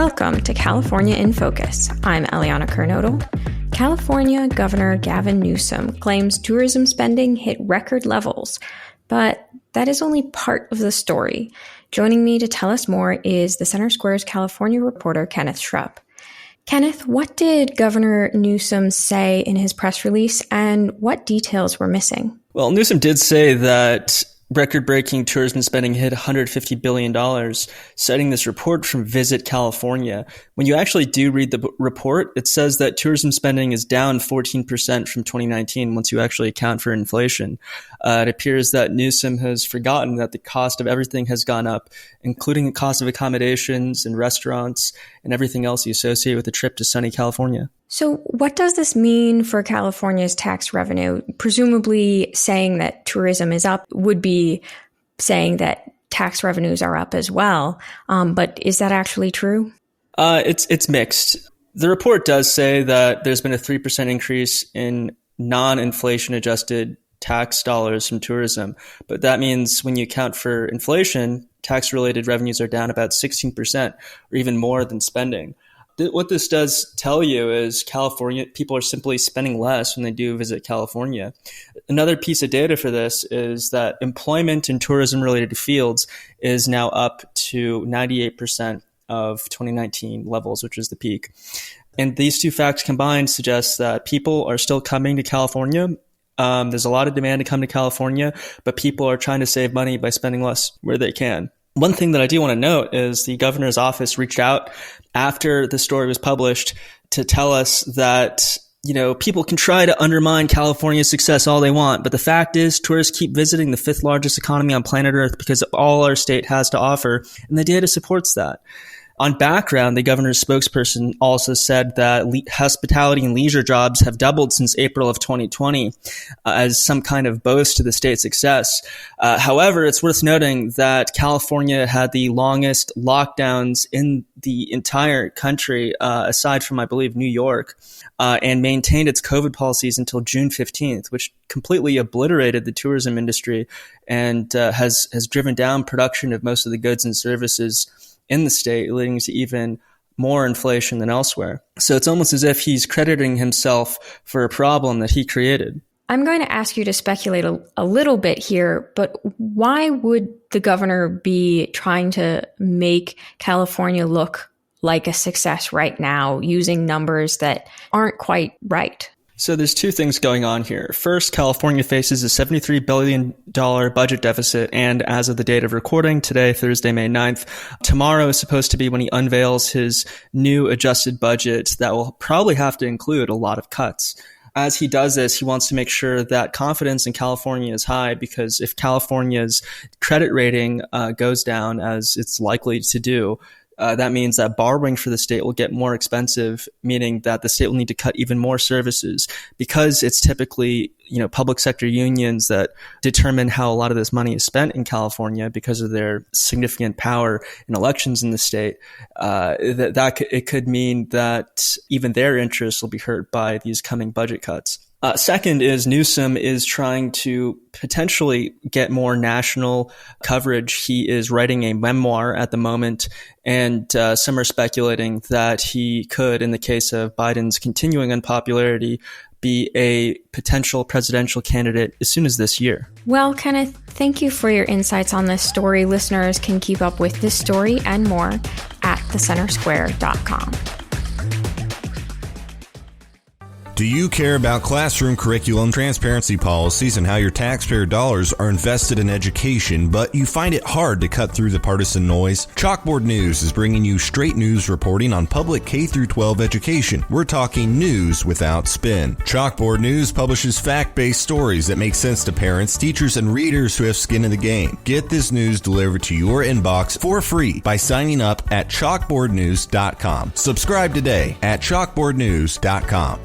Welcome to California in Focus. I'm Eliana Kernodle. California Governor Gavin Newsom claims tourism spending hit record levels, but that is only part of the story. Joining me to tell us more is the Center Square's California reporter, Kenneth Schrupp. Kenneth, what did Governor Newsom say in his press release, and what details were missing? Well, Newsom did say that record-breaking tourism spending hit $150 billion, citing this report from Visit California. When you actually do read the report, it says that tourism spending is down 14% from 2019 once you actually account for inflation. It appears that Newsom has forgotten that the cost of everything has gone up, including the cost of accommodations and restaurants and everything else you associate with a trip to sunny California. So what does this mean for California's tax revenue? Presumably saying that tourism is up would be saying that tax revenues are up as well. But is that actually true? It's mixed. The report does say that there's been a 3% increase in non-inflation adjusted tax dollars from tourism. But that means when you account for inflation, tax-related revenues are down about 16% or even more than spending. What this does tell you is California people are simply spending less when they do visit California. Another piece of data for this is that employment in tourism-related fields is now up to 98% of 2019 levels, which is the peak. And these two facts combined suggest that people are still coming to California. There's a lot of demand to come to California, but people are trying to save money by spending less where they can. One thing that I do want to note is the governor's office reached out after the story was published to tell us that, people can try to undermine California's success all they want, but the fact is tourists keep visiting the fifth largest economy on planet Earth because of all our state has to offer, and the data supports that. On background, the governor's spokesperson also said that hospitality and leisure jobs have doubled since April of 2020 as some kind of boast to the state's success. However, it's worth noting that California had the longest lockdowns in the entire country, aside from, I believe, New York, and maintained its COVID policies until June 15th, which completely obliterated the tourism industry and has driven down production of most of the goods and services in the state, leading to even more inflation than elsewhere. So it's almost as if he's crediting himself for a problem that he created. I'm going to ask you to speculate a little bit here, but why would the governor be trying to make California look like a success right now using numbers that aren't quite right? So there's two things going on here. First, California faces a $73 billion budget deficit, and as of the date of recording today, Thursday, May 9th, tomorrow is supposed to be when he unveils his new adjusted budget that will probably have to include a lot of cuts. As he does this, he wants to make sure that confidence in California is high, because if California's credit rating goes down, as it's likely to do, that means that borrowing for the state will get more expensive, meaning that the state will need to cut even more services, because it's typically, public sector unions that determine how a lot of this money is spent in California because of their significant power in elections in the state. It could mean that even their interests will be hurt by these coming budget cuts. Second is Newsom is trying to potentially get more national coverage. He is writing a memoir at the moment, and some are speculating that he could, in the case of Biden's continuing unpopularity, be a potential presidential candidate as soon as this year. Well, Kenneth, thank you for your insights on this story. Listeners can keep up with this story and more at thecentersquare.com. Do you care about classroom curriculum, transparency policies, and how your taxpayer dollars are invested in education, but you find it hard to cut through the partisan noise? Chalkboard News is bringing you straight news reporting on public K-12 education. We're talking news without spin. Chalkboard News publishes fact-based stories that make sense to parents, teachers, and readers who have skin in the game. Get this news delivered to your inbox for free by signing up at chalkboardnews.com. Subscribe today at chalkboardnews.com.